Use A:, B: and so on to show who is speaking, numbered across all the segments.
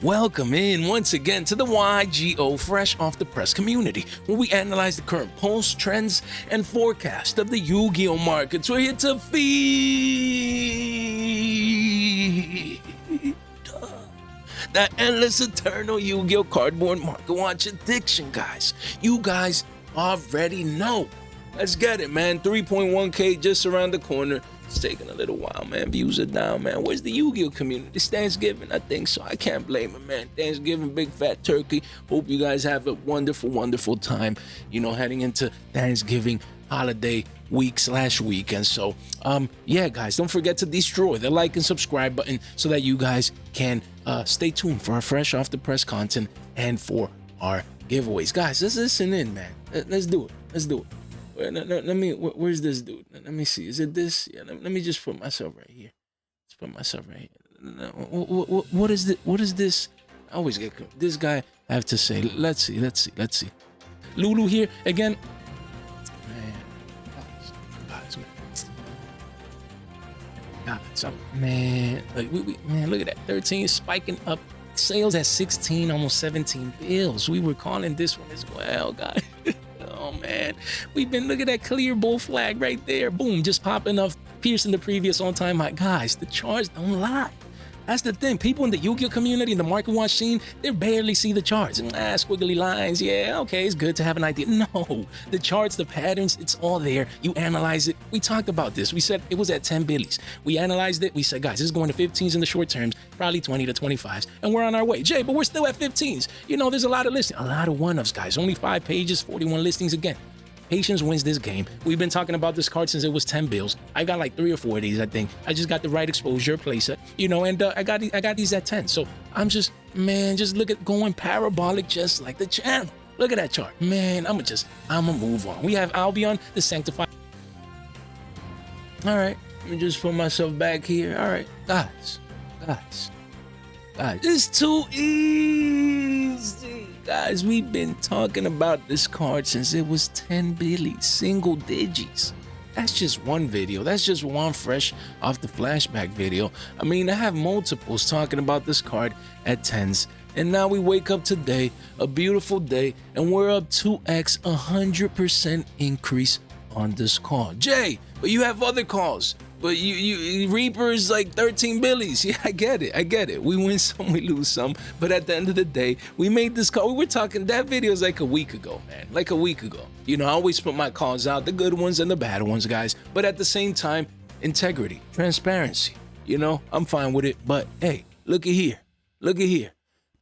A: Welcome in once again to the Yugioh Fresh Off the Press community, where we analyze the current pulse, trends, and forecast of the Yu-Gi-Oh markets. We're here to feed that endless, eternal Yu-Gi-Oh cardboard market watch addiction, guys. You guys already know. Let's get it, man. 3.1K just around the corner. It's taking a little while, man. Views are down, man. Where's the Yu-Gi-Oh community? It's Thanksgiving, I think, so I can't blame it, man. Thanksgiving, big fat turkey. Hope you guys have a wonderful, wonderful time, heading into Thanksgiving holiday week/weekend. So, yeah, guys, don't forget to destroy the like and subscribe button so that you guys can stay tuned for our fresh off the press content and for our giveaways. Guys, let's listen in, man. Let's do it. Let's do it. Let me, where's this dude? Let me see. Is it this? Yeah, let me just put myself right here. Let's put myself right here. What is this? I always get this guy. I have to say. Let's see. Lulu here again. Man, look at that. 13 spiking up. Sales at 16, almost 17 bills. We were calling this one as well, guys. Oh man, we've been looking at clear bull flag right there. Boom, just popping up, piercing the previous on-time high. Guys, the charts don't lie. That's the thing. People in the Yu-Gi-Oh community, in the market watch scene, they barely see the charts. Squiggly lines. Yeah, okay, it's good to have an idea. No, the charts, the patterns, it's all there. You analyze it. We talked about this. We said it was at 10 billies. We analyzed it. We said, guys, this is going to 15s in the short terms, probably 20 to 25s, and we're on our way. Jay, but we're still at 15s. There's a lot of listings, a lot of one-ups, guys. Only 5 pages, 41 listings again. Patience wins this game. We've been talking about this card since it was 10 bills. I got like 3 or 4 of these, I think. I just got the right exposure playset, and I got these at 10. So I'm just look at going parabolic just like the channel. Look at that chart. Man, I'ma move on. We have Albion, the Sanctified. All right, let me just put myself back here. All right, guys. It's too easy. Guys, we've been talking about this card since it was 10 billies, single digits. That's just one video. That's just one fresh off the flashback video. I mean, I have multiples talking about this card at 10s. And now we wake up today, a beautiful day, and we're up 2x, 100% increase on this call. Jay, but you have other calls. But you Reaper is like 13 billies. Yeah, I get it. We win some, we lose some. But at the end of the day, we made this call. We were talking, that video is like a week ago, man. Like a week ago. I always put my calls out, the good ones and the bad ones, guys. But at the same time, integrity, transparency. I'm fine with it. But hey, look at here.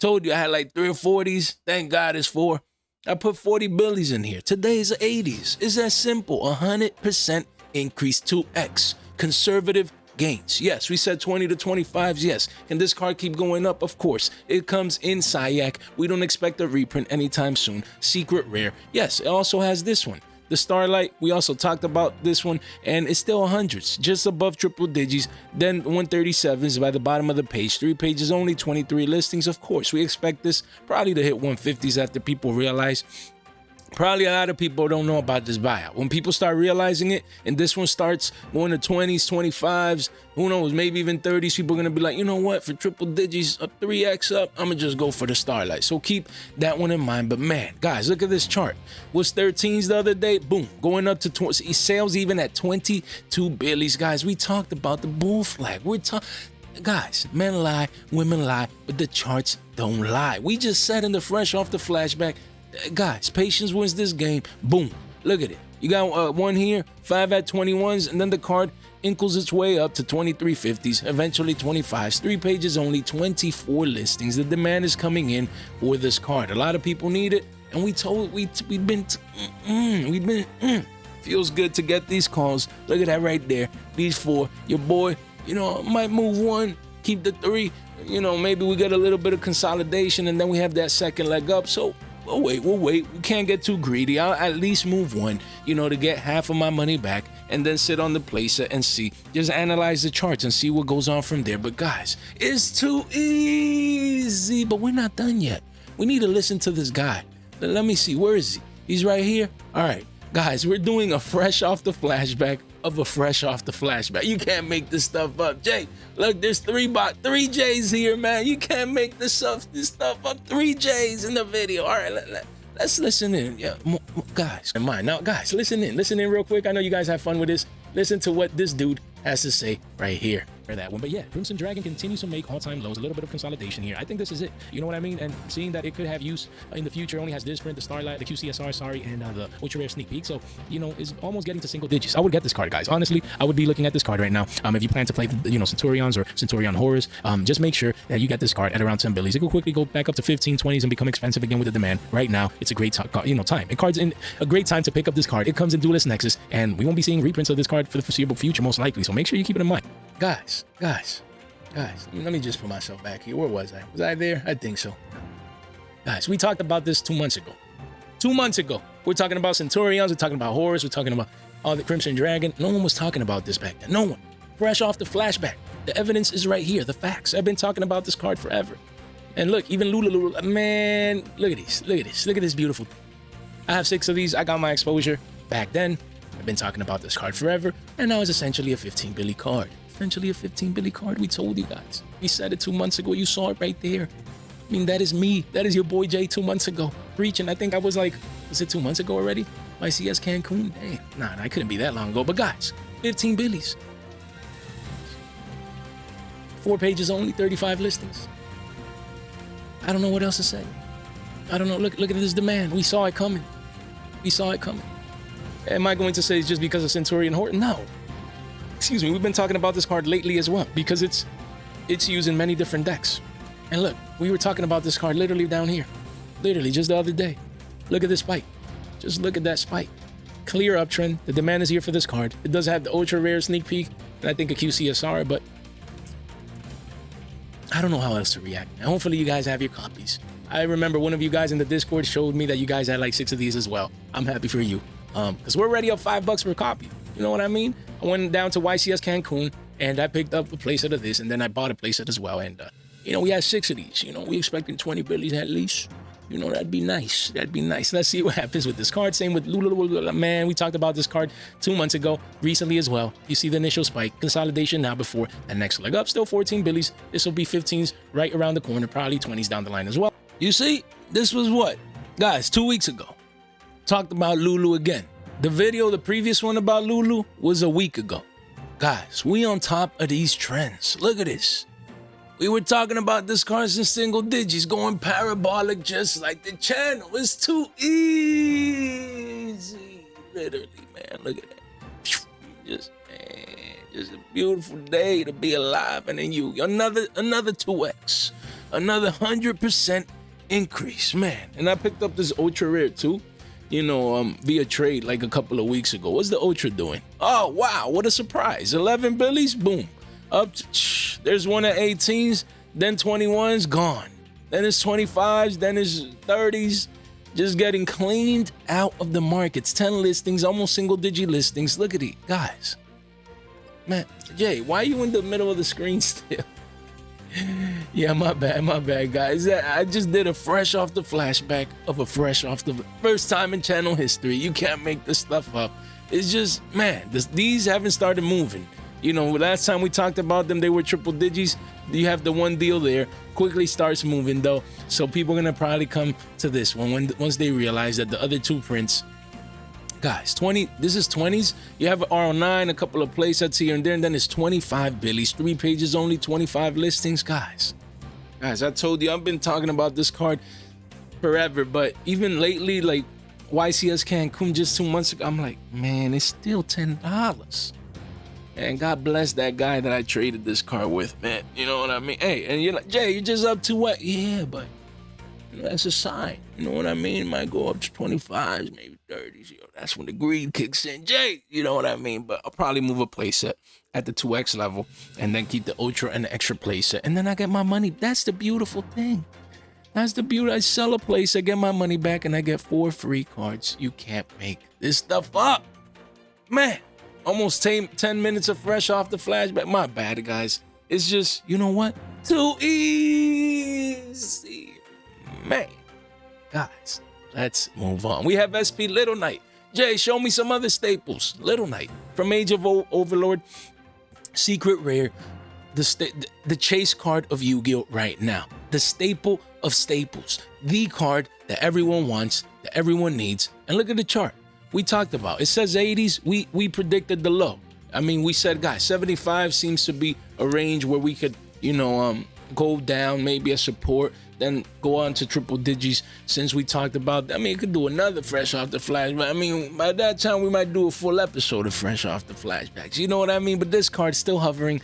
A: Told you I had like 3 or 40s. Thank God it's 4. I put 40 billies in here. Today's 80s. It's that simple. 100% increase, 2x. Conservative gains. Yes, we said 20 to 25s. Yes. Can this card keep going up? Of course. It comes in Syak. We don't expect a reprint anytime soon. Secret rare. Yes, it also has this one. The Starlight, we also talked about this one, and it's still 100s, just above triple digits, then 137s by the bottom of the page. 3 pages only, 23 listings. Of course, we expect this probably to hit 150s after people realize. Probably a lot of people don't know about this buyout. When people start realizing it, and this one starts going to 20s, 25s, who knows, maybe even 30s, people are going to be like, you know what, for triple digits, a 3x up, I'm going to just go for the Starlight. So keep that one in mind. But man, guys, look at this chart. Was 13s the other day? Boom, going up to 20. Sales even at 22 billies. Guys, we talked about the bull flag. Guys, men lie, women lie, but the charts don't lie. We just said in the fresh off the flashback, guys, patience wins this game. Boom. Look at it. You got one here, 5 at 21s, and then the card inkles its way up to 2350s, eventually 25s. 3 pages only, 24 listings. The demand is coming in for this card. A lot of people need it, and feels good to get these calls. Look at that right there. These 4. Your boy, might move 1, keep the 3. Maybe we get a little bit of consolidation, and then we have that second leg up. So we'll wait. We can't get too greedy. I'll at least move 1, to get half of my money back and then sit on the playset and see. Just analyze the charts and see what goes on from there. But guys, it's too easy. But we're not done yet. We need to listen to this guy. Let me see. Where is he? He's right here. All right, guys, we're doing a fresh off the flashback of a fresh off the flashback. You can't make this stuff up. Jay, look, there's three J's here, man. You can't make this stuff up. 3 J's in the video. All right, let's listen in. Yeah, guys, now, guys, listen in real quick. I know you guys have fun with this. Listen to what this dude has to say right here. For that one. But yeah, Crimson Dragon continues to make all-time lows. A little bit of consolidation here. I think this is it. You know what I mean? And seeing that it could have use in the future, only has this print, the Starlight, the QCSR, sorry, and the Ultra Rare Sneak Peek. So, you know, is almost getting to single digits. I would get this card, guys. Honestly, I would be looking at this card right now. If you plan to play, you know, Centurions or Centurion Horrors, just make sure that you get this card at around 10 billies. It will quickly go back up to 15, 20s and become expensive again with the demand. Right now, it's a great time. And cards in a great time to pick up this card. It comes in Duelist Nexus, and we won't be seeing reprints of this card for the foreseeable future, most likely. So make sure you keep it in mind. Guys, let me just put myself back here. Where was I? Was I there? I think so. Guys, we talked about this 2 months ago. 2 months ago. We're talking about Centurions. We're talking about Horrors. We're talking about all the Crimson Dragon. No one was talking about this back then. No one. Fresh off the flashback. The evidence is right here. The facts. I've been talking about this card forever. And look, even Lulu, man, look at these. Look at this. Look at this beautiful. I have 6 of these. I got my exposure back then. I've been talking about this card forever. And now it's essentially a 15 billy card. Essentially a 15 billy card. We told you guys. We said it 2 months ago. You saw it right there. I mean, that is me. That is your boy Jay 2 months ago. Preaching. I think I was like, was it 2 months ago already? YCS Cancun? Damn. Nah, I couldn't be that long ago. But guys, 15 billies. 4 pages only, 35 listings. I don't know what else to say. I don't know. Look at this demand. We saw it coming. We saw it coming. Am I going to say it's just because of Centurion Horton? No. Excuse me, we've been talking about this card lately as well because it's used in many different decks. And look, we were talking about this card literally down here. Literally just the other day. Look at this spike. Just look at that spike. Clear uptrend. The demand is here for this card. It does have the Ultra Rare Sneak Peek and I think a QCSR, but I don't know how else to react. And hopefully you guys have your copies. I remember one of you guys in the Discord showed me that you guys had like 6 of these as well. I'm happy for you. Because we're already up $5 per copy. You know what I mean? I went down to YCS Cancun and I picked up a playset of this and then I bought a playset as well. And, you know, we had 6 of these. You know, we expecting 20 billies at least. You know, that'd be nice. That'd be nice. Let's see what happens with this card. Same with Lulu. Man, we talked about this card 2 months ago, recently as well. You see the initial spike, consolidation now before the next leg up. Still 14 billies. This will be 15s right around the corner, probably 20s down the line as well. You see, this was what? Guys, 2 weeks ago. Talked about Lulu again. The video, the previous one about Lulu, was a week ago. Guys, we on top of these trends. Look at this. We were talking about this card in single digits, going parabolic just like the channel. It's too easy. Literally, man. Look at that. Just a beautiful day to be alive. And then another 2x. Another 100% increase, man. And I picked up this Ultra Rare too. You know, via trade like a couple of weeks ago. What's the Ultra doing? Oh, wow, what a surprise. 11 billies, boom. Up to, there's one at 18s, then 21s, gone. Then it's 25s, then it's 30s. Just getting cleaned out of the markets. 10 listings, almost single-digit listings. Look at it, guys. Man, Jay, why are you in the middle of the screen still? Yeah, my bad, guys. I just did a fresh off the flashback of a fresh off the first time in channel history. You can't make this stuff up. It's just, man, these haven't started moving. You know, last time we talked about them, they were triple digits. You have the one deal there. Quickly starts moving, though. So people are going to probably come to this one once they realize that the other 2 prints, guys, this is 20s. You have an R09, a couple of playsets here and there, and then it's 25 billies. 3 pages only, 25 listings. Guys, I told you, I've been talking about this card forever, but even lately, like YCS Cancun just 2 months ago, I'm like, man, it's still $10. And God bless that guy that I traded this card with, man. You know what I mean? Hey, and you're like, Jay, you're just up to what? Yeah, but you know, that's a sign. You know what I mean? It might go up to 25s, maybe 30s. You know, that's when the greed kicks in. Jay, you know what I mean? But I'll probably move a playset at the 2x level and then keep the Ultra and the extra playset. And then I get my money. That's the beautiful thing. That's the beauty. I sell a playset, get my money back, and I get 4 free cards. You can't make this stuff up. Man, almost 10 minutes of fresh off the flashback. My bad, guys. It's just, you know what? Too easy. Man, Guys, let's move on. We have SP Little Knight. Jay, show me some other staples. Little Knight, From Age of Overlord, secret rare, the chase card of Yu-Gi-Oh right now, the staple of staples, the card that everyone wants, that everyone needs. And look at the chart we talked about. It says 80s. We predicted the low. I mean, we said, guys, 75 seems to be a range where we could, go down, maybe a support, then go on to triple digits. Since we talked about, I mean, it could do another Fresh Off the Flash, but I mean, by that time we might do a full episode of Fresh Off the Flashbacks. You know what I mean? But this card's still hovering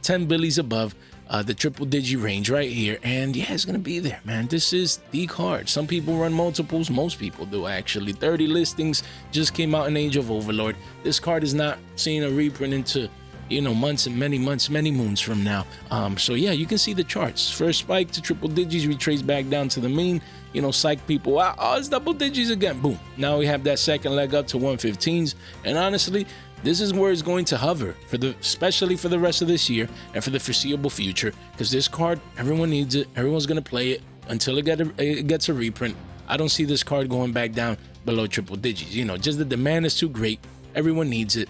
A: 10 billies above the triple digi range right here, and yeah, it's gonna be there, man. This is the card. Some people run multiples, most people do actually. 30 listings just came out in Age of Overlord. This card is not seeing a reprint into months and many moons from now. So yeah, you can see the charts. First spike to triple digits, retrace back down to the mean, psych people out. Oh, it's double digits again. Boom. Now we have that second leg up to 115s, and honestly, this is where it's going to hover especially for the rest of this year and for the foreseeable future, because this card, everyone needs it. Everyone's going to play it until it gets a reprint. I don't see this card going back down below triple digits. Just the demand is too great. Everyone needs it.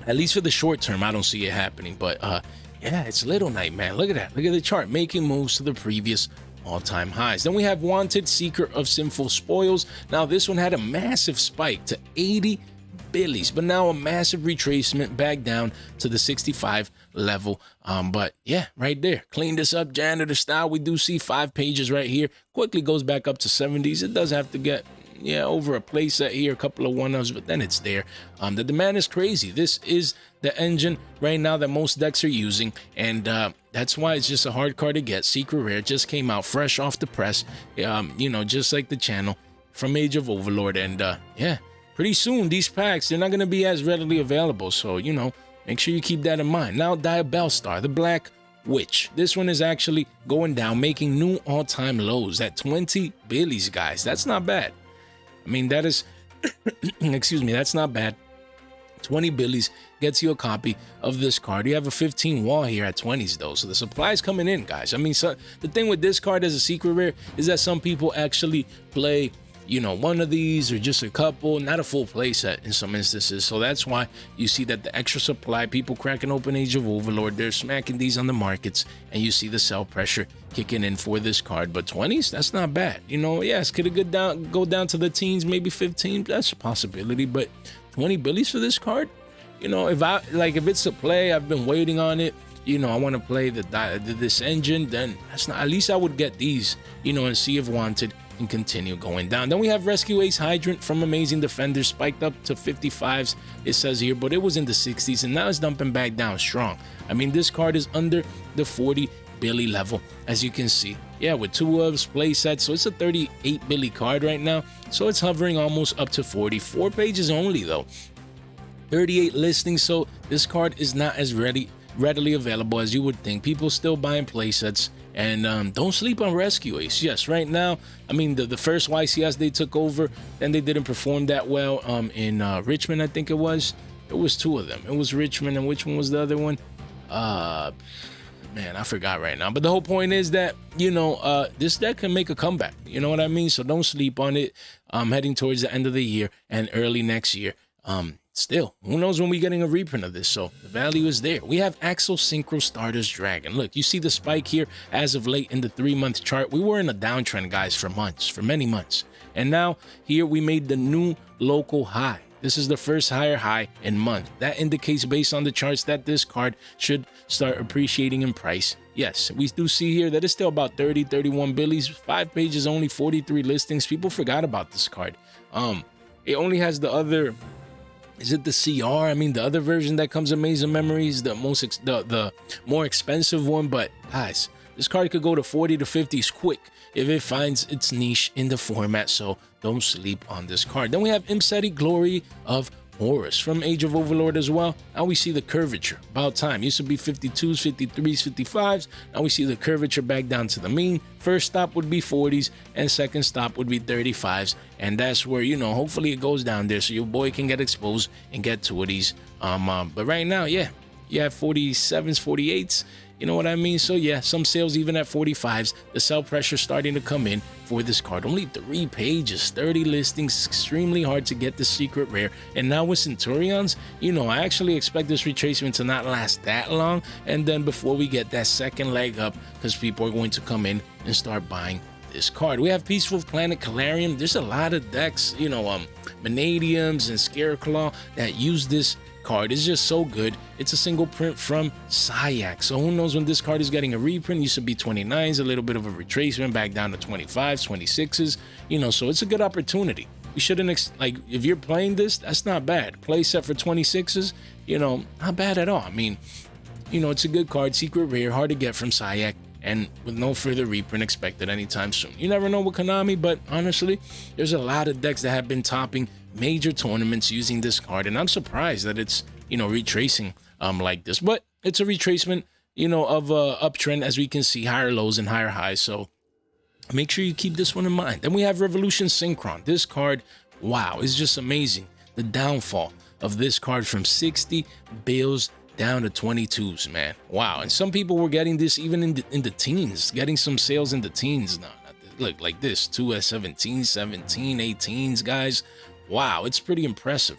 A: At least for the short term, I don't see it happening. But yeah, it's Little Night, man. Look at that. Look at the chart, making moves to the previous all-time highs. Then we have Wanted, Seeker of Sinful Spoils. Now, this one had a massive spike to 80 billies, but now a massive retracement back down to the 65 level. But yeah, right there, clean this up janitor style. We do see 5 pages right here. Quickly goes back up to 70s. It does have to get over a playset here, a couple of one-ups, but then it's there. The demand is crazy. This is the engine right now that most decks are using, and that's why it's just a hard card to get. Secret rare just came out fresh off the press, just like the channel from Age of Overlord. And yeah, pretty soon these packs, they're not going to be as readily available, so make sure you keep that in mind. Now, Diabellstar, the Black Witch. This one is actually going down, making new all-time lows at 20 billies, guys. That's not bad. I mean, that is, excuse me, that's not bad. 20 billies gets you a copy of this card. You have a 15 wall here at 20s, though, so the supply is coming in, guys. I mean, so the thing with this card as a secret rare is that some people actually play, one of these or just a couple, not a full play set in some instances. So that's why you see that the extra supply, people cracking open Age of Overlord, they're smacking these on the markets, and you see the sell pressure kicking in for this card. But 20s, that's not bad. Yes, could it go down to the teens, maybe 15? That's a possibility, but 20 billies for this card? If it's a play, I've been waiting on it, I want to play this engine, then that's not, at least I would get these, and see if Wanted and continue going down. Then we have Rescue Ace Hydrant from Amazing Defenders, spiked up to 55s, it says here, but it was in the 60s, and now it's dumping back down strong. I mean, this card is under the 40 billy level, as you can see. Yeah, with 2 of play sets, so it's a 38 billy card right now, so it's hovering almost up to 40. 4 pages only, though. 38 listings, so this card is not as readily available as you would think. People still buying play sets. And don't sleep on Rescue Ace. Yes, right now, I mean, the first YCS they took over, then they didn't perform that well in Richmond, I think it was. It was 2 of them. It was Richmond, and which one was the other one? Man, I forgot right now. But the whole point is that, this deck can make a comeback. You know what I mean? So don't sleep on it. Heading towards the end of the year and early next year. Still, who knows when we're getting a reprint of this, so the value is there. We have Axel Synchro Stardust Dragon. Look, you see the spike here as of late in the 3-month chart. We were in a downtrend, guys, for many months. And now, here we made the new local high. This is the first higher high in month. That indicates, based on the charts, that this card should start appreciating in price. Yes, we do see here that it's still about 30, 31 billies. 5 pages only, 43 listings. People forgot about this card. It only has the other... Is it the CR? I mean, the other version that comes Amazing Memories, the more expensive one. But guys, this card could go to 40 to 50s quick if it finds its niche in the format. So don't sleep on this card. Then we have Imseti, Glory of Horus from Age of Overlord as well. Now we see the curvature. About time. Used to be 52s, 53s, 55s. Now we see the curvature back down to the mean. First stop would be 40s, and second stop would be 35s. And that's where, hopefully it goes down there so your boy can get exposed and get 20s. But right now, yeah, you have 47s, 48s. You know what I mean? So yeah, some sales even at 45s. The sell pressure starting to come in for this card. Only 3 pages, 30 listings, extremely hard to get the secret rare. And now with Centurions, you know, I actually expect this retracement to not last that long, and then before we get that second leg up, because people are going to come in and start buying this card. We have Peaceful Planet Calarium. There's a lot of decks, you know, Vanadiums and Scareclaw that use this card. It's just so good. It's a single print from Sayak, so who knows when this card is getting a reprint. Used to be 29s, a little bit of a retracement back down to 25s, 26s, you know, so it's a good opportunity. You shouldn't like, if you're playing this, that's not bad. Play set for 26s, you know, not bad at all. I mean, you know, it's a good card, secret rare, hard to get from Sayak, and with no further reprint expected anytime soon. You never know with Konami, but honestly, there's a lot of decks that have been topping major tournaments using this card, and I'm surprised that it's, you know, retracing like this. But it's a retracement, you know, of a uptrend, as we can see, higher lows and higher highs. So make sure you keep this one in mind. Then we have Revolution Synchron. This card, wow, is just amazing. The downfall of this card from 60 bills down to 22s, man. Wow. And some people were getting this even in the teens, getting some sales in the teens now. Look, like this, 2 at 17, 17, 18s, guys. Wow, it's pretty impressive.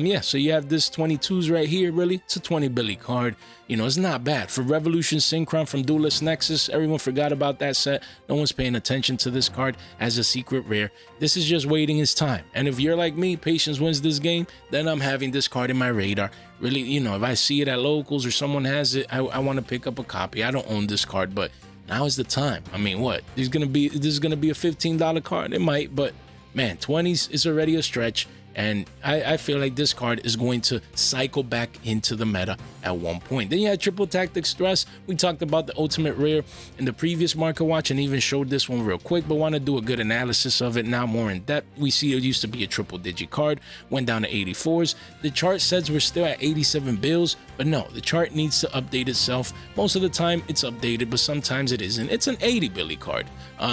A: Yeah, so you have this 22s right here. Really, it's a 20 billy card. You know, it's not bad for Revolution Synchron from Duelist Nexus. Everyone forgot about that set. No one's paying attention to this card as a secret rare. This is just waiting its time. And if you're like me, patience wins this game, then I'm having this card in my radar. Really, you know, if I see it at locals or someone has it, I want to pick up a copy. I don't own this card, but now is the time. I mean, what? This is gonna be a $15 card. It might, but man, 20s is already a stretch, and I feel like this card is going to cycle back into the meta at one point. Then you had Triple Tactic Stress. We talked about the ultimate rare in the previous market watch and even showed this one real quick, but want to do a good analysis of it now more in depth. We see it used to be a triple digit card, went down to 84s. The chart says we're still at 87 bills, but no, the chart needs to update itself. Most of the time it's updated, but sometimes it isn't. It's an 80 billy card,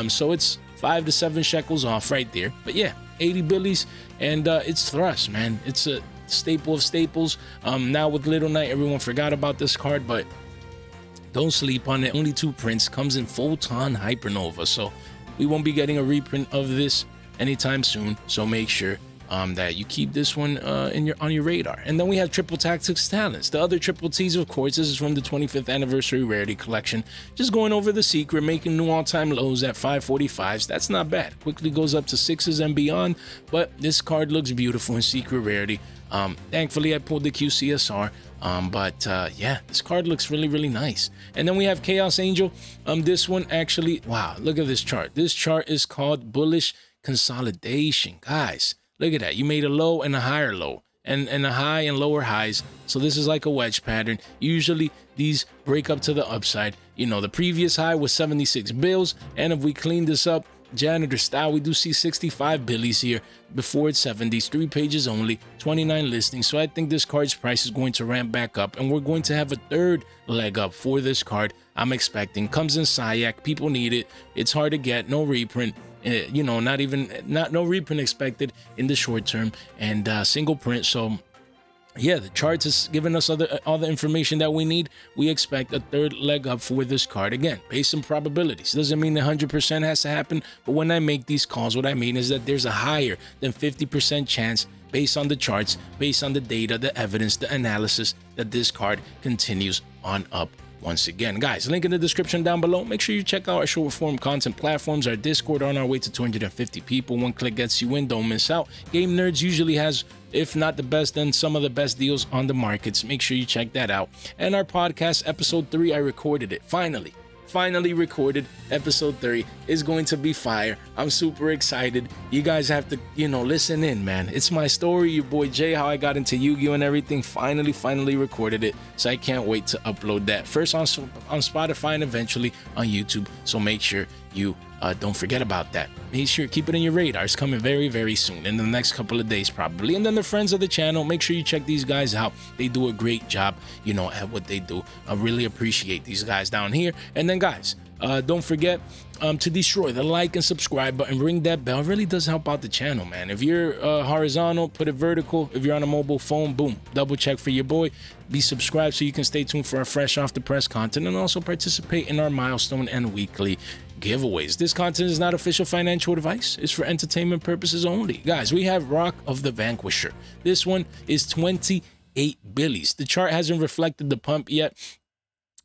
A: so it's 5 to 7 shekels off right there. But yeah, 80 billies, and it's thrust, man. It's a staple of staples. Now with Little Knight, everyone forgot about this card, but don't sleep on it. Only 2 prints, comes in Photon Hypernova, so we won't be getting a reprint of this anytime soon. So make sure that you keep this one on your radar. And then we have Triple Tactics Talents. The other Triple T's, of course, this is from the 25th anniversary rarity collection. Just going over the secret, making new all-time lows at 545s. That's not bad. Quickly goes up to 6s and beyond, but this card looks beautiful in secret rarity. Thankfully I pulled the QCSR, but yeah, this card looks really, really nice. And then we have Chaos Angel. This one actually, wow, look at this chart. This chart is called Bullish Consolidation, guys. Look at that. You made a low and a higher low, and a high and lower highs. So this is like a wedge pattern. Usually these break up to the upside. You know, the previous high was 76 bills, and if we clean this up janitor style, we do see 65 billies here before it's 70s. 3 pages only, 29 listings. So I think this card's price is going to ramp back up, and we're going to have a third leg up for this card. I'm expecting. Comes in Sayak. People need it. It's hard to get. No reprint. You know, no reprint expected in the short term, and single print. So yeah, the charts is giving us all the information that we need. We expect a third leg up for this card, again based on probabilities. Doesn't mean 100% has to happen, but when I make these calls, what I mean is that there's a higher than 50% chance, based on the charts, based on the data, the evidence, the analysis, that this card continues on up. Once again, guys, link in the description down below. Make sure you check out our short form content platforms, our Discord, on our way to 250 people. One click gets you in, don't miss out. Game Nerds usually has, if not the best, then some of the best deals on the markets. Make sure you check that out. And our podcast, episode 3, I recorded it. Finally recorded. Episode 3 is going to be fire. I'm super excited. You guys have to, you know, listen in, man. It's my story, your boy Jay, how I got into Yu-Gi-Oh and everything. Finally recorded it, so I can't wait to upload that first on Spotify and eventually on YouTube. So make sure you don't forget about that. Make sure keep it in your radar. It's coming very, very soon, in the next couple of days probably. And then the friends of the channel, make sure you check these guys out. They do a great job, you know, at what they do. I really appreciate these guys down here. And then guys, Don't forget to destroy the like and subscribe button, ring that bell. It really does help out the channel, man. If you're horizontal, put it vertical. If you're on a mobile phone, boom, double check for your boy. Be subscribed so you can stay tuned for our fresh off the press content, and also participate in our milestone and weekly giveaways. This content is not official financial advice. It's for entertainment purposes only. Guys, we have Rock of the Vanquisher. This one is 28 billies. The chart hasn't reflected the pump yet.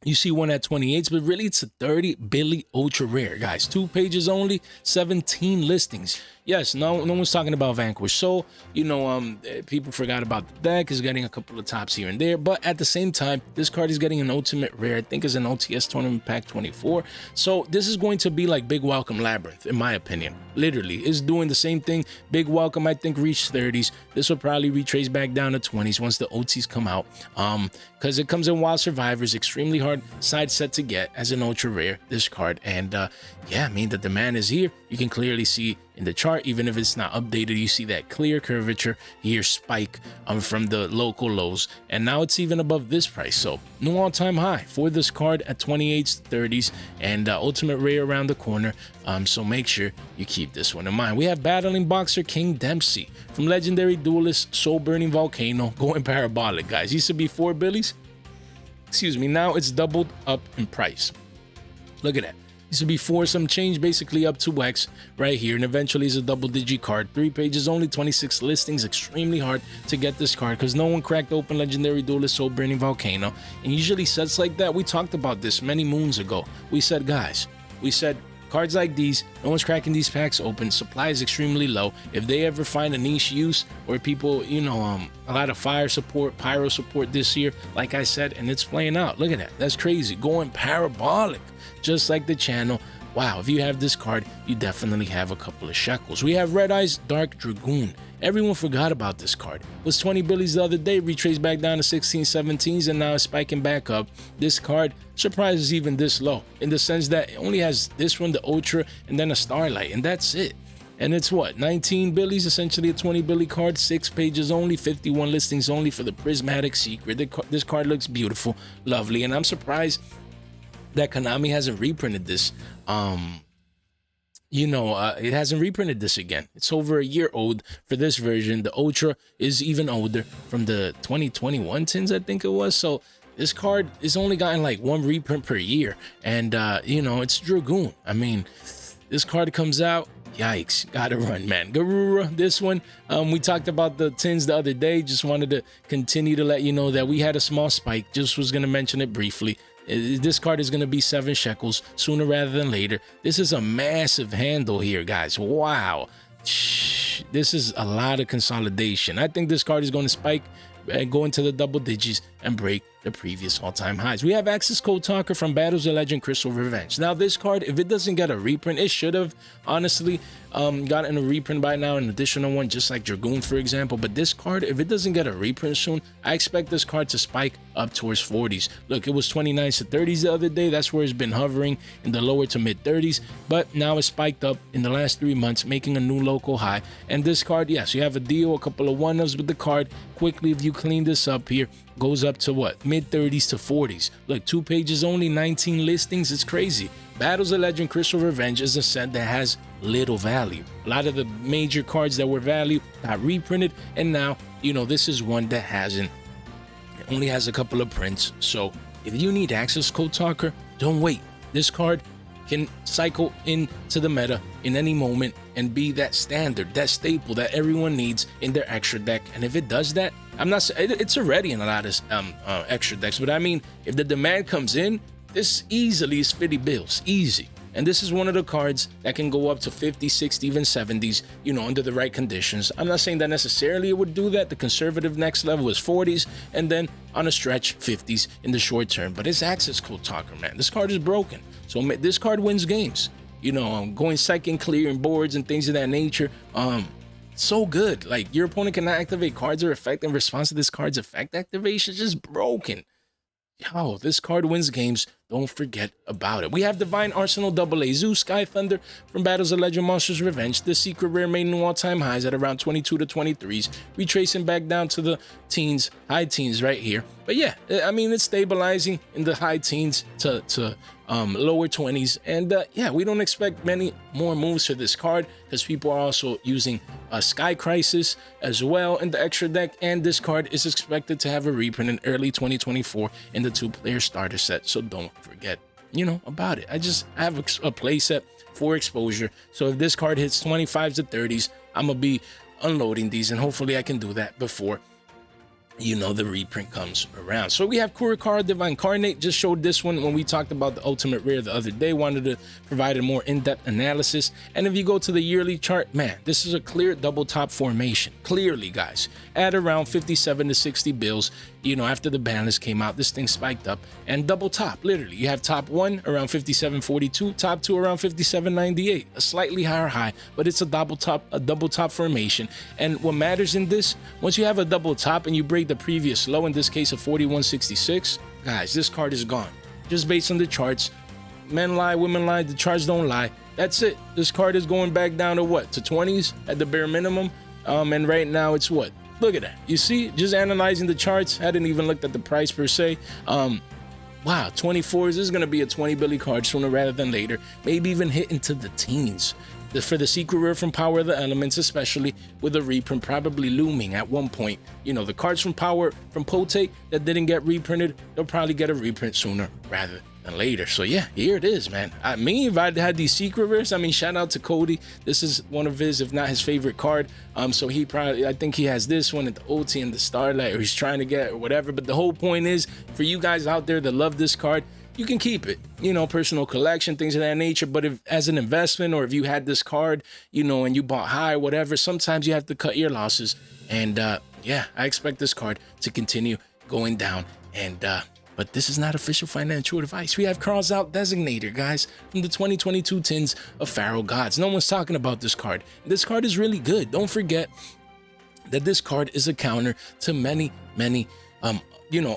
A: You see one at 28s, but really it's a 30 billy ultra rare, guys. 2 pages only, 17 listings. Yes, no one's talking about Vanquish. So, you know, people forgot about the deck. Is getting a couple of tops here and there, but at the same time, this card is getting an ultimate rare. I think it's an OTS tournament pack 24. So this is going to be like Big Welcome Labyrinth, in my opinion. Literally, it's doing the same thing. Big Welcome, I think, reached 30s. This will probably retrace back down to 20s once the OTs come out. Because it comes in Wild Survivors, extremely hard side set to get as an ultra rare, this card. And yeah, I mean, the demand is here. You can clearly see in the chart, even if it's not updated, you see that clear curvature here, spike from the local lows, and now it's even above this price. So new all-time high for this card at 28s, 30s, and ultimate rare around the corner. So make sure you keep this one in mind. We have battling boxer King Dempsey from legendary duelist Soul Burning Volcano, going parabolic, guys. Used to be 4 billies, excuse me, now it's doubled up in price. Look at that. Used to be 4 some change, basically up to X right here, and eventually it's a double digi card. 3 pages only, 26 listings. Extremely hard to get this card because no one cracked open legendary duelist Soul Burning Volcano. And usually sets like that, we talked about this many moons ago. We said, guys, we said cards like these, no one's cracking these packs open. Supply is extremely low. If they ever find a niche use or people, you know, a lot of fire support, pyro support this year, like I said, and it's playing out. Look at that. That's crazy. Going parabolic, just like the channel. Wow, if you have this card, you definitely have a couple of shekels. We have Red Eyes Dark Dragoon. Everyone forgot about this card. It was 20 billies the other day, retraced back down to 16, 17s, and now it's spiking back up. This card surprises even this low, in the sense that it only has this one, the Ultra, and then a Starlight, and that's it. And it's what, 19 billies, essentially a 20 billy card, 6 pages only, 51 listings only for the Prismatic Secret. This card looks beautiful, lovely, and I'm surprised that Konami hasn't reprinted this. It hasn't reprinted this again. It's over a year old for this version. The Ultra is even older, from the 2021 tins, I think it was. So this card is only gotten like 1 reprint per year. And, it's Dragoon. I mean, this card comes out. Yikes, gotta run, man. Garura, this one, we talked about the tins the other day. Just wanted to continue to let you know that we had a small spike. Just was going to mention it briefly. This card is going to be 7 shekels sooner rather than later. This is a massive handle here, guys. Wow. This is a lot of consolidation. I think this card is going to spike and go into the double digits and break the previous all-time highs. We have Access Code Talker from Battles of Legend Crystal Revenge. Now, this card, if it doesn't get a reprint, it should have honestly gotten a reprint by now, an additional one, just like Dragoon, for example. But this card, if it doesn't get a reprint soon, I expect this card to spike up towards 40s. Look, it was 29s to 30s the other day. That's where it's been hovering, in the lower to mid 30s. But now it's spiked up in the last 3 months, making a new local high. And this card, yes, you have a deal, a couple of one-ups with the card. Quickly, if you clean this up here, goes up to what, mid 30s to 40s. Look, 2 pages only, 19 listings. It's crazy. Battles of Legend Crystal Revenge is a set that has little value. A lot of the major cards that were value got reprinted, and now, this is one that hasn't. It only has a couple of prints. So if you need Access Code Talker, don't wait. This card can cycle into the meta in any moment and be that standard, that staple that everyone needs in their extra deck. And if it does that, I'm not saying it's already in a lot of extra decks, but I mean, if the demand comes in, this easily is 50 bills, easy. And this is one of the cards that can go up to 50, 60, even 70s, under the right conditions. I'm not saying that necessarily it would do that. The conservative next level is 40s, and then on a stretch, 50s in the short term. But it's Access Code Talker, man. This card is broken. So this card wins games. Going second, clearing boards and things of that nature. So good. Like, your opponent cannot activate cards or effect in response to this card's effect activation. It's just broken. Yo, this card wins games Don't forget about it. We have Divine Arsenal AA, Zeus, Sky Thunder from Battles of Legend Monsters Revenge. The secret rare made new all-time highs at around 22 to 23s, retracing back down to the teens, high teens right here. But yeah, I mean, it's stabilizing in the high teens to lower 20s. And yeah, we don't expect many more moves for this card because people are also using Sky Crisis as well in the extra deck. And this card is expected to have a reprint in early 2024 in the 2-player starter set. So don't forget, about it. I have a play set for exposure. So if this card hits 25s to 30s, I'm going to be unloading these, and hopefully I can do that before the reprint comes around. So we have Kurikara Divine Incarnate. Just showed this one when we talked about the ultimate rare the other day. Wanted to provide a more in-depth analysis. And if you go to the yearly chart, man, this is a clear double top formation. Clearly, guys, at around 57 to 60 bills, after the Banlist came out, this thing spiked up and double top. Literally, you have top 1 around 57.42, top 2 around 57.98, a slightly higher high, but it's a double top formation. And what matters in this, once you have a double top and you break the previous low, in this case of 41.66, guys, this card is gone. Just based on the charts, men lie, women lie, the charts don't lie. That's it. This card is going back down to what? To 20s at the bare minimum. And right now it's what? Look at that. You see, just analyzing the charts, hadn't even looked at the price per se. Wow, 24s. This is going to be a 20 Billy card sooner rather than later. Maybe even hit into the teens. For the secret rare from Power of the Elements, especially with a reprint probably looming at one point. The cards from Power from Pote that didn't get reprinted, they'll probably get a reprint sooner rather than later. So yeah, here it is, man. If I'd had these secret rares, shout out to Cody. This is one of his, if not his favorite card. So I think he has this one at the OT and the Starlight, or he's trying to get or whatever. But the whole point is, for you guys out there that love this card, you can keep it, personal collection, things of that nature. But if as an investment, or if you had this card, and you bought high, whatever, sometimes you have to cut your losses. And yeah, I expect this card to continue going down. And but this is not official financial advice. We have Carl's Out Designator, guys, from the 2022 tins of Pharaoh Gods. No one's talking about this card. This card is really good. Don't forget that this card is a counter to many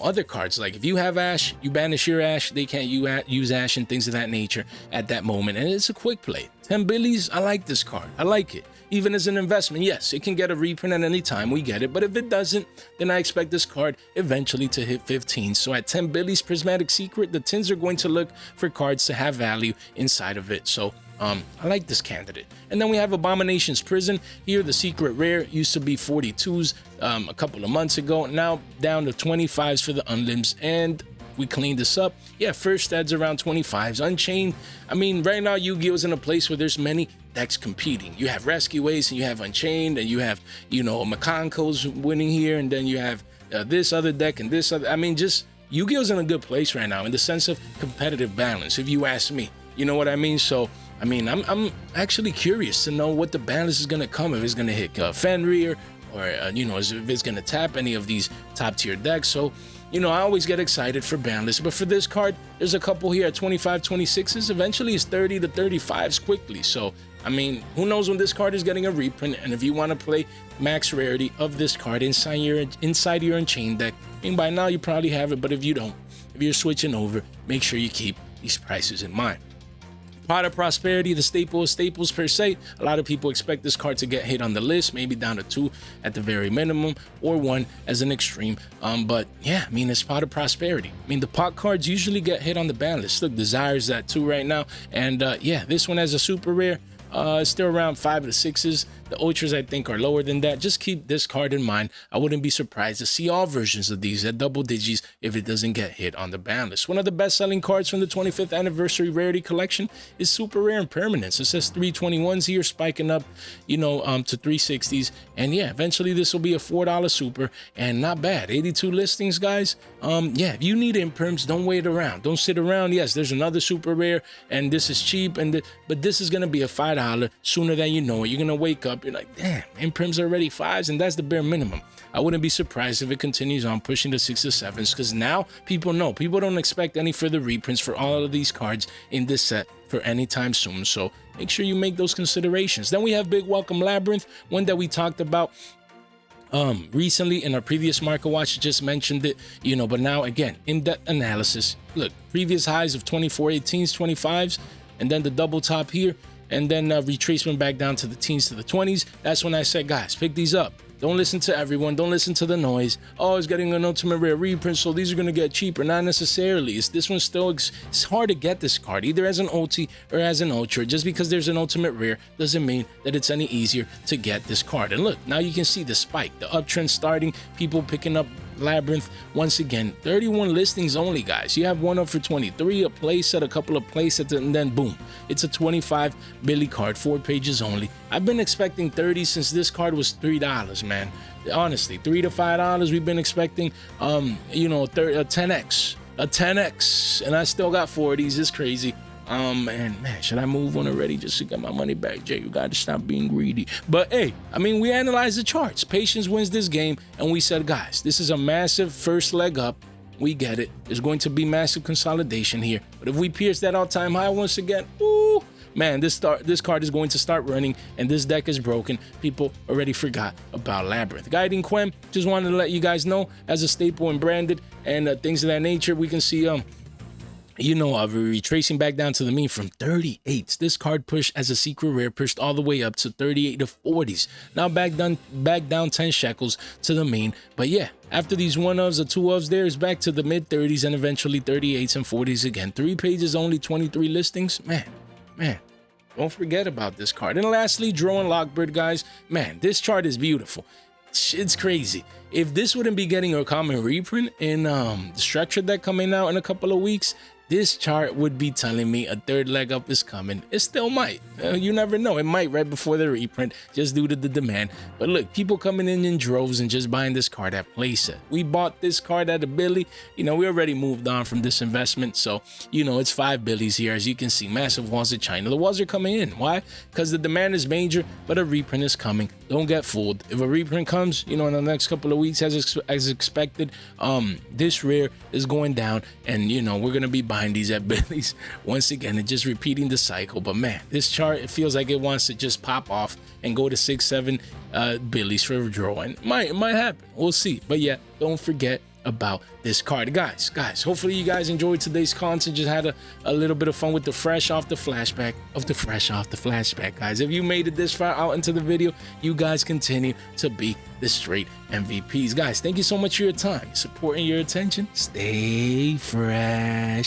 A: other cards. Like if you have Ash, you banish your Ash, they can't use Ash and things of that nature at that moment. And it's a quick play. 10 billies, I like this card. I like it. Even as an investment, yes, it can get a reprint at any time. We get it. But if it doesn't, then I expect this card eventually to hit 15. So at 10 billies Prismatic Secret, the tins are going to look for cards to have value inside of it. So I like this candidate. And then we have Abomination's Prison. Here, the secret rare used to be 42s a couple of months ago. Now down to 25s for the Unlimbs. And we cleaned this up. Yeah, first adds around 25s. Unchained. Right now Yu-Gi-Oh is in a place where there's many decks competing. You have Rescue Ace and you have Unchained, and you have, Makonko's winning here, and then you have this other deck and this other. Just Yu-Gi-Oh's in a good place right now in the sense of competitive balance, if you ask me. You know what I mean? So I'm actually curious to know what the balance is going to come, if it's going to hit Fenrir, or if it's going to tap any of these top tier decks. So I always get excited for Banlist, but for this card, there's a couple here at 25, 26s. Eventually, it's 30 to 35s quickly. So, who knows when this card is getting a reprint? And if you want to play max rarity of this card inside your Unchained deck, by now you probably have it. But if you don't, if you're switching over, make sure you keep these prices in mind. Pot of Prosperity, the staple of staples per se. A lot of people expect this card to get hit on the list, maybe down to 2 at the very minimum, or 1 as an extreme. But yeah, it's Pot of Prosperity. The pot cards usually get hit on the ban list. Look, Desire's that 2 right now. And yeah, this one has a super rare. It's still around 5 to 6s. The ultras, I think, are lower than that. Just keep this card in mind. I wouldn't be surprised to see all versions of these at double digits if it doesn't get hit on the ban list. One of the best-selling cards from the 25th anniversary rarity collection is super rare and permanence. It says 321s here, spiking up, to 360s. And yeah, eventually this will be a $4 super, and not bad. 82 listings, guys. Yeah, if you need imperms, don't wait around. Don't sit around. Yes, there's another super rare, and this is cheap, but this is gonna be a $5 sooner than you know it. You're gonna wake up. You're like, damn, imprims are already 5s, and that's the bare minimum. I wouldn't be surprised if it continues on pushing to 6 to 7s, because now people know. People don't expect any further reprints for all of these cards in this set for any time soon. So make sure you make those considerations. Then we have Big Welcome Labyrinth, one that we talked about recently in our previous market watch, just mentioned it, you know, but now again, in-depth analysis. Look, previous highs of 24 18s, 25s, and then the double top here, and then retracement back down to the teens to the 20s. That's when I said, guys, pick these up. Don't listen to everyone. Don't listen to the noise. Oh, it's getting an ultimate rare reprint, so these are going to get cheaper. Not necessarily. This one's still, it's hard to get this card, either as an OT or as an Ultra. Just because there's an ultimate rare doesn't mean that it's any easier to get this card. And look, now you can see the spike, the uptrend starting, people picking up Labyrinth. Once again, 31 listings only, guys. You have one up for 23, a playset, a couple of playsets, and then boom, it's a 25 Billy card, 4 pages only. I've been expecting 30 since this card was $3, man. Honestly, $3 to $5 we've been expecting. You know, a 10x, and I still got 40s. It's crazy. And man, should I move on already just to get my money back? Jay, you gotta stop being greedy. But hey, I mean, we analyzed the charts. Patience wins this game, and we said, guys, this is a massive first leg up. We get it. There's going to be massive consolidation here. But if we pierce that all-time high once again, ooh, man, this card is going to start running, and this deck is broken. People already forgot about Labyrinth. Guiding Quem, just wanted to let you guys know, as a staple and branded and things of that nature, we can see you know, we're retracing back down to the mean from 38s. This card pushed as a secret rare, pushed all the way up to 38 to 40s. Now back down 10 shekels to the mean. But yeah, after these 1-ofs or 2-ofs, there is back to the mid 30s and eventually 38s and 40s again. 3 pages only, 23 listings. Man, don't forget about this card. And lastly, Draw and Lockbird, guys. Man, this chart is beautiful. It's crazy. If this wouldn't be getting a common reprint in the structure deck coming out in a couple of weeks, this chart would be telling me a third leg up is coming. It still might. You never know. It might right before the reprint, just due to the demand. But look, people coming in droves and just buying this card at playset. We bought this card at a Billy. You know, we already moved on from this investment. So, you know, it's 5 Billies here. As you can see, massive walls of China. The walls are coming in. Why? Because the demand is major, but a reprint is coming. Don't get fooled. If a reprint comes, you know, in the next couple of weeks, as expected, this rare is going down, and, you know, we're going to be buying these at Billy's once again and just repeating the cycle. But man, this chart, it feels like it wants to just pop off and go to 6-7 Billy's for a draw, and it might happen. We'll see. But yeah, don't forget about this card, guys. Hopefully you guys enjoyed today's content. Just had a little bit of fun with the fresh off the flashback, guys. If you made it this far out into the video, you guys continue to be the straight MVPs. Guys, thank you so much for your time, support, and your attention. Stay fresh.